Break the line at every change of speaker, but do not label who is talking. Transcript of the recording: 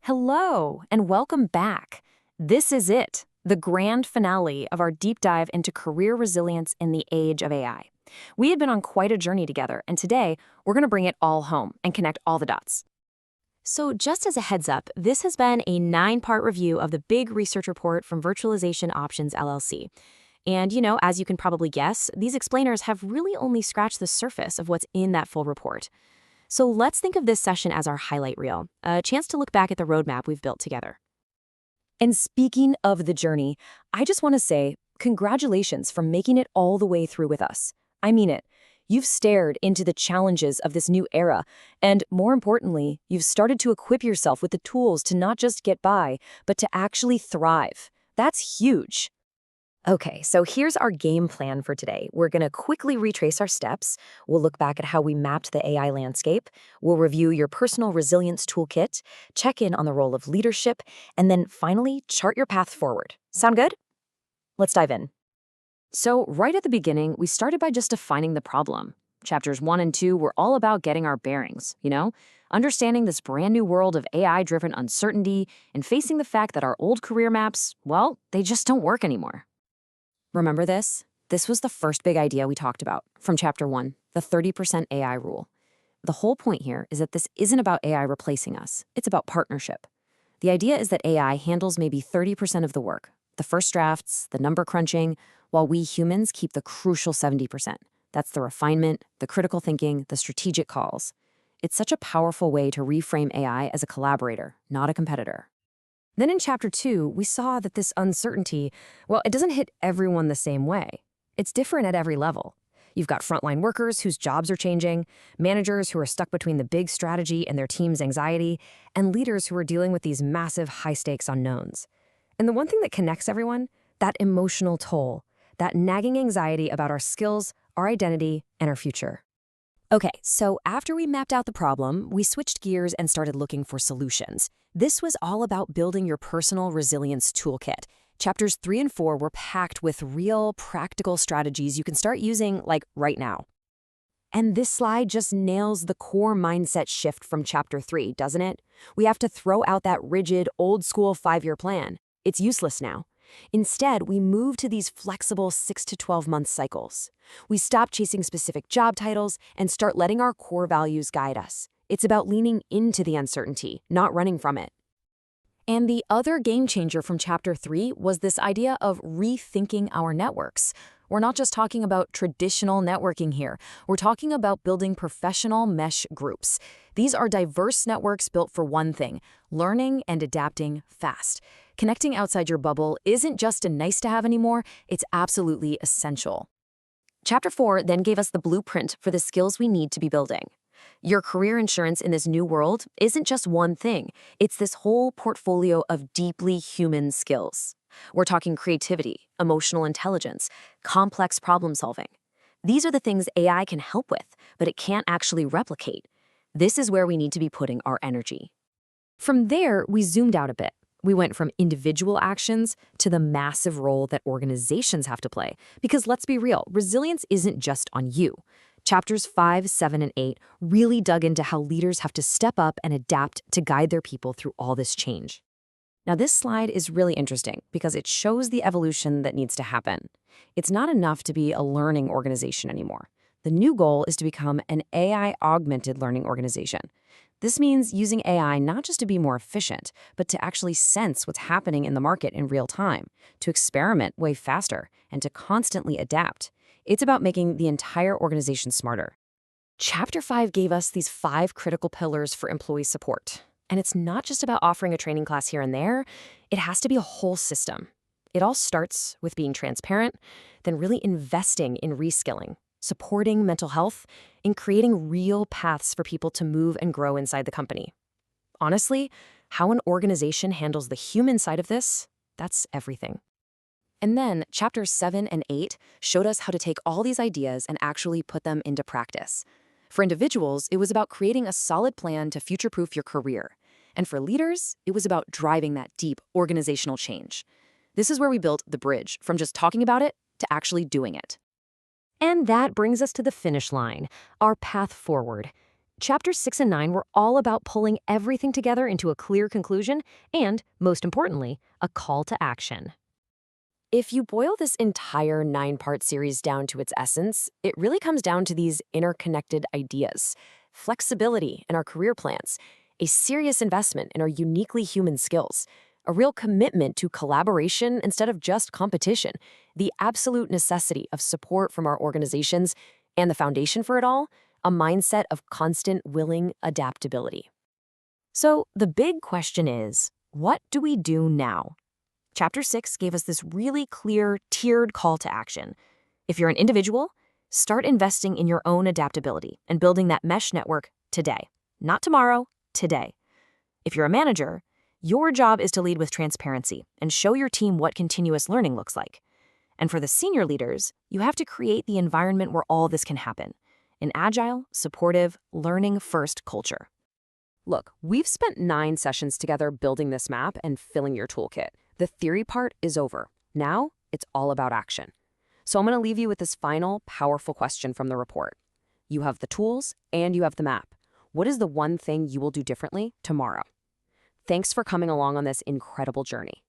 Hello, and welcome back. This is it, the grand finale of our deep dive into career resilience in the age of AI. We had been on quite a journey together, and today we're going to bring it all home and connect all the dots. So just as a heads up, this has been a 9-part review of the big research report from Virtualization Options LLC. And, as you can probably guess, these explainers have really only scratched the surface of what's in that full report. So let's think of this session as our highlight reel, a chance to look back at the roadmap we've built together. And speaking of the journey, I just want to say congratulations for making it all the way through with us. I mean it. You've stared into the challenges of this new era, and more importantly, you've started to equip yourself with the tools to not just get by, but to actually thrive. That's huge. Okay, so here's our game plan for today. We're going to quickly retrace our steps. We'll look back at how we mapped the AI landscape. We'll review your personal resilience toolkit, check in on the role of leadership, and then finally chart your path forward. Sound good? Let's dive in. So right at the beginning, we started by just defining the problem. Chapters 1 and 2 were all about getting our bearings, understanding this brand new world of AI-driven uncertainty and facing the fact that our old career maps, well, they just don't work anymore. Remember this? This was the first big idea we talked about from Chapter 1, the 30% AI rule. The whole point here is that this isn't about AI replacing us. It's about partnership. The idea is that AI handles maybe 30% of the work, the first drafts, the number crunching, while we humans keep the crucial 70%. That's the refinement, the critical thinking, the strategic calls. It's such a powerful way to reframe AI as a collaborator, not a competitor. Then in Chapter 2, we saw that this uncertainty, well, it doesn't hit everyone the same way. It's different at every level. You've got frontline workers whose jobs are changing, managers who are stuck between the big strategy and their team's anxiety, and leaders who are dealing with these massive high-stakes unknowns. And the one thing that connects everyone, that emotional toll, that nagging anxiety about our skills, our identity, and our future. Okay, so after we mapped out the problem, we switched gears and started looking for solutions. This was all about building your personal resilience toolkit. Chapters 3 and 4 were packed with real, practical strategies you can start using, like, right now. And this slide just nails the core mindset shift from Chapter 3, doesn't it? We have to throw out that rigid, old-school 5-year plan. It's useless now. Instead, we move to these flexible 6 to 12-month cycles. We stop chasing specific job titles and start letting our core values guide us. It's about leaning into the uncertainty, not running from it. And the other game changer from Chapter 3 was this idea of rethinking our networks. We're not just talking about traditional networking here. We're talking about building professional mesh groups. These are diverse networks built for one thing: learning and adapting fast. Connecting outside your bubble isn't just a nice-to-have anymore, it's absolutely essential. Chapter 4 then gave us the blueprint for the skills we need to be building. Your career insurance in this new world isn't just one thing. It's this whole portfolio of deeply human skills. We're talking creativity, emotional intelligence, complex problem solving. These are the things AI can help with, but it can't actually replicate. This is where we need to be putting our energy. From there, we zoomed out a bit. We went from individual actions to the massive role that organizations have to play. Because let's be real, resilience isn't just on you. Chapters 5, 7, and 8 really dug into how leaders have to step up and adapt to guide their people through all this change. Now, this slide is really interesting because it shows the evolution that needs to happen. It's not enough to be a learning organization anymore. The new goal is to become an AI-augmented learning organization. This means using AI not just to be more efficient, but to actually sense what's happening in the market in real time, to experiment way faster, and to constantly adapt. It's about making the entire organization smarter. Chapter 5 gave us these 5 critical pillars for employee support. And it's not just about offering a training class here and there. It has to be a whole system. It all starts with being transparent, then really investing in reskilling, supporting mental health, and creating real paths for people to move and grow inside the company. Honestly, how an organization handles the human side of this, that's everything. And then Chapters 7 and 8 showed us how to take all these ideas and actually put them into practice. For individuals, it was about creating a solid plan to future-proof your career. And for leaders, it was about driving that deep organizational change. This is where we built the bridge from just talking about it to actually doing it. And that brings us to the finish line, our path forward. Chapters 6 and 9 were all about pulling everything together into a clear conclusion and, most importantly, a call to action. If you boil this entire 9-part series down to its essence, it really comes down to these interconnected ideas: flexibility in our career plans, a serious investment in our uniquely human skills, a real commitment to collaboration instead of just competition, the absolute necessity of support from our organizations, and the foundation for it all, a mindset of constant willing adaptability. So the big question is, what do we do now? Chapter 6 gave us this really clear, tiered call to action. If you're an individual, start investing in your own adaptability and building that mesh network today. Not tomorrow, today. If you're a manager, your job is to lead with transparency and show your team what continuous learning looks like. And for the senior leaders, you have to create the environment where all this can happen: an agile, supportive, learning-first culture. Look, we've spent 9 sessions together building this map and filling your toolkit. The theory part is over. Now, it's all about action. So I'm going to leave you with this final, powerful question from the report. You have the tools and you have the map. What is the one thing you will do differently tomorrow? Thanks for coming along on this incredible journey.